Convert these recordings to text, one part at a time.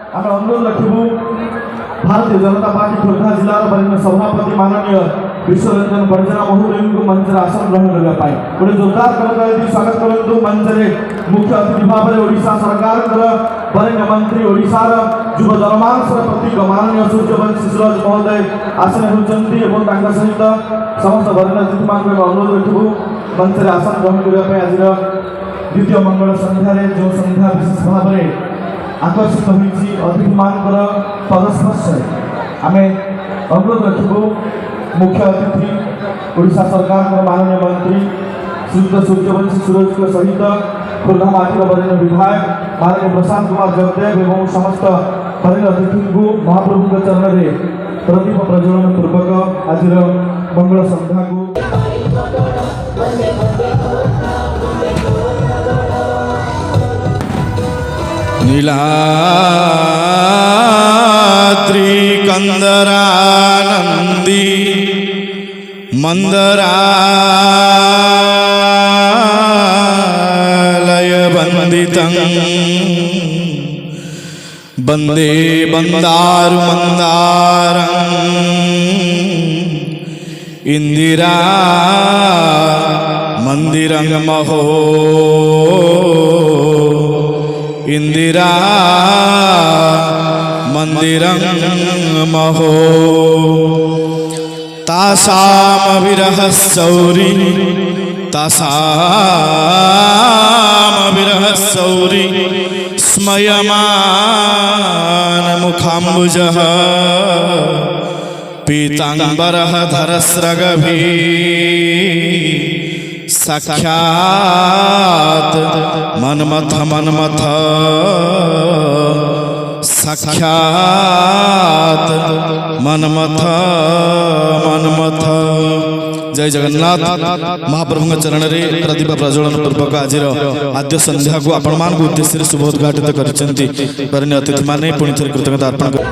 आम अनुरोध रखू भारतीय जनता पार्टी खोर्धा जिलार वरिष्ठ सभापति माननीय विश्वरंजन बड़जना महोदय को मंच आसन ग्रहण करने गोटे जोरदार करताली स्वागत करूँ। मंच में मुख्य अतिथि भाव में ओडिशा सरकार वरिष्ठ मंत्री ओडिशार युव जनमानसर प्रतीक माननीय सूर्यवंशी सूरज महोदय आसन होती सहित समस्त वरिष्ठ अतिथि मान अनुरोध रखू मंच में आसन ग्रहण करने आज द्वितीय मंगल संध्यार जो संध्या विशेष भाव में आकर्षित होती अतिथि मान पदस्पर्श आम अनुरोध रखू मुख्य अतिथि ओडिशा सरकार माननीय मंत्री श्रीयुक्त सूर्यवंशी सूरज के सहित खोर्धा माटीर वरिष्ठ विधायक माननीय प्रशांत कुमार जगदेव एवं समस्त वरिष्ठ अतिथि को महाप्रभु चरण में प्रदीप प्रज्वलन पूर्वक आज मंगल संध्या को नीलाद्रि कंदरानंदी मंदरालय वंदितं वंदे मंदारु मंदारं इंदिरा मंदिरं महो इंदिरा मंदिरं महो तासाम विरह सौरी स्मयमान मुखाम्बुजः पीतांबरः धरस्रगभी साक्षात् मनमथ मनमथ साक्षात् मनमथ मनमथ। जय जगन्नाथ। महाप्रभु चरण रे प्रदीप प्रज्वलन पूर्वक आज आद्य संध्या को आपण मान उद्देश्य शुभ उद्घाटित करछंती वरिष्ठ अतिथि माने पुणी थरे कृतज्ञता अर्पण कर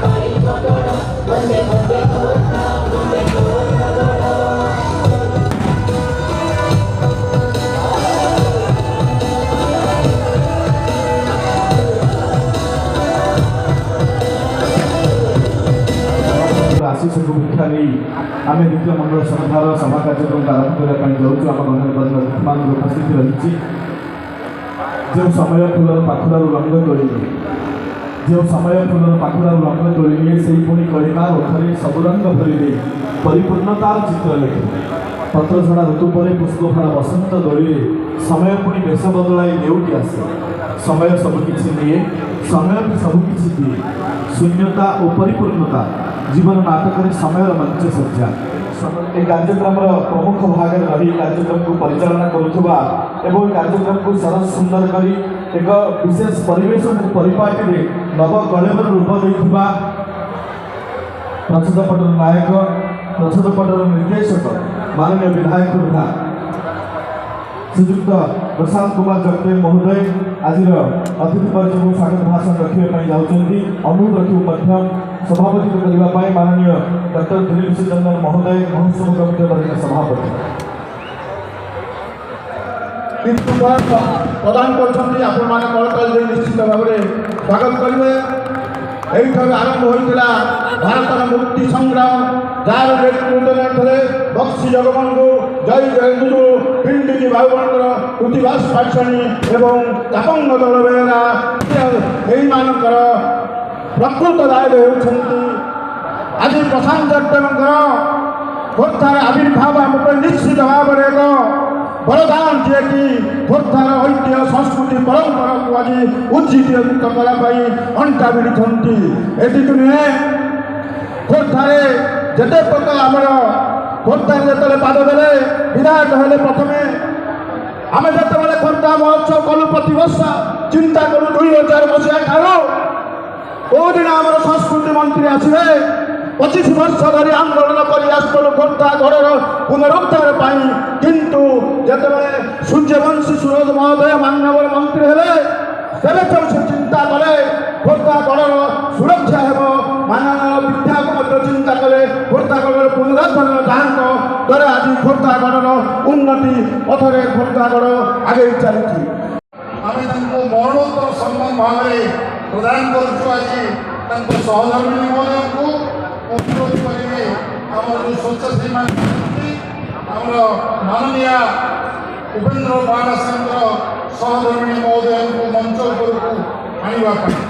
आशीष को भिक्षा नहीं आम द्वितीय मंगल संध्यार सभा कार्यक्रम आरंभ करने जाऊँ। आम मान उपस्थित रही जो समय फूलर पाखुड़ रंग तोड़े जो समय फूलर पाखुड़ रंग तोड़े से पुणी कलिमा रथरे सब रंग भरले परिपूर्णतार चित्र लेखे पत्रझड़ा ऋतु पर पुष्पफड़ा बसंत दोली समय पुणी बेश बदलाई लेउटी आसे समय सबकि निए समय भी सबकि दिए शून्यता और परिपूर्णता जीवन नाटक समय मंच सज्जा ये कार्यक्रम प्रमुख भाग रही कार्यक्रम को परिचालना करुवा एवं कार्यक्रम को सरस सुंदर करी एक विशेष परिवेश परिपाटी नव कलेवर रूप देता प्रसिद्ध पटर नायक प्रसिद्ध पटर निर्देशक माननीय विधायक खोर्धा श्रीयुक्त प्रशांत कुमार जगदेव महोदय आज अतिथि वर्ग को स्वागत भाषण रखा जाऊँगी। अनुरोध रखू सभापति करने माननीय डॉक्टर दिलीप चंदन महोदय महोत्सव कमिटी वरिष्ठ सभापति प्रदान कर निश्चित भाव में स्वागत करेंगे। यही आरंभ होता भारतर मुक्ति संग्राम जार नेतृत्व बक्सी जगबंधु जय जयंदु पिंडी बाबुमंडल कृतिवास पाठशाणी एवं तापंग दल बेहरा यही मानकर प्रकृत दायित्व होती आज प्रशांत जगदेव खोर्धार आविर्भाव आम निश्चित भाव में एक बरदान जे कि खोर्धार ऐतिह्य संस्कृति परंपरा को आज उज्जीवित करने अंटा भिड़ी एति नुहे खोर्धारे जिते प्रकार आमर खोर्धार जो पाद देले विधायक हेले प्रथमे आम जो खोर्धा महोत्सव कलु प्रति वर्ष चिंता कलु 2000 मसीहा ठार दिन आम संस्कृति मंत्री आसवे 25 वर्ष धरी आंदोलन कर खोर्धा घर पुनरुद्धार किंतु जिते सूर्यवंशी सूरज महोदय माननीय मंत्री हेले तेरे से चिंता करे खोर्धा गढ़ सुरक्षा हेब माननीय विद्या को चिंता करे खोर्धा गढ़ पुनरुद्धार दायक द्वारा आज खोर्धा गढ़ उन्नति पथरे खोर्धा गढ़ आगे चली मरणोत्तर सम्मान भाव में ପ୍ରଦାନ କରୁଛୁ ଆଜି ତାଙ୍କ ସହଧର୍ମିଣୀ ମହୋଦୟଙ୍କୁ ଅନୁରୋଧ କରିବେ ଆମର ଯେଉଁ ସ୍ୱଚ୍ଛସେବୀମାନେ ଅଛନ୍ତି ଆମର ମାନନୀୟ ଉପେନ୍ଦ୍ର ପାଣ୍ଡା ସାହେବଙ୍କର ସହଧର୍ମିଣୀ ମହୋଦୟଙ୍କୁ ମଞ୍ଚ ଉପରକୁ ଆଣିବା ପାଇଁ।